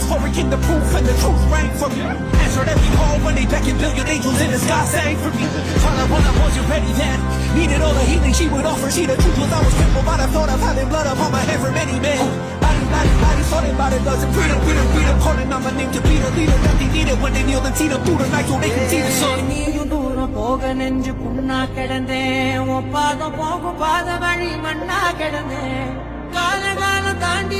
was hurricane the proof and the truth rang for me. Answered every call when they beckoned, billion angels in the sky sang for me. Father, when I wasn't ready then, needed all the healing she would offer. See, the truth was I was crippled by the thought of having blood upon my head for many men. Body, thought about it, doesn't freedom, calling on my name to be the leader that they needed when they kneeled and see the Buddha night so they can see the sun. நீயும் தூரம் போக நெஞ்சு புண்ணா கிடந்தேன், ஒப்பாத போகும் பாத வழி மண்ணா கிடந்தேன், காலம் தாண்டி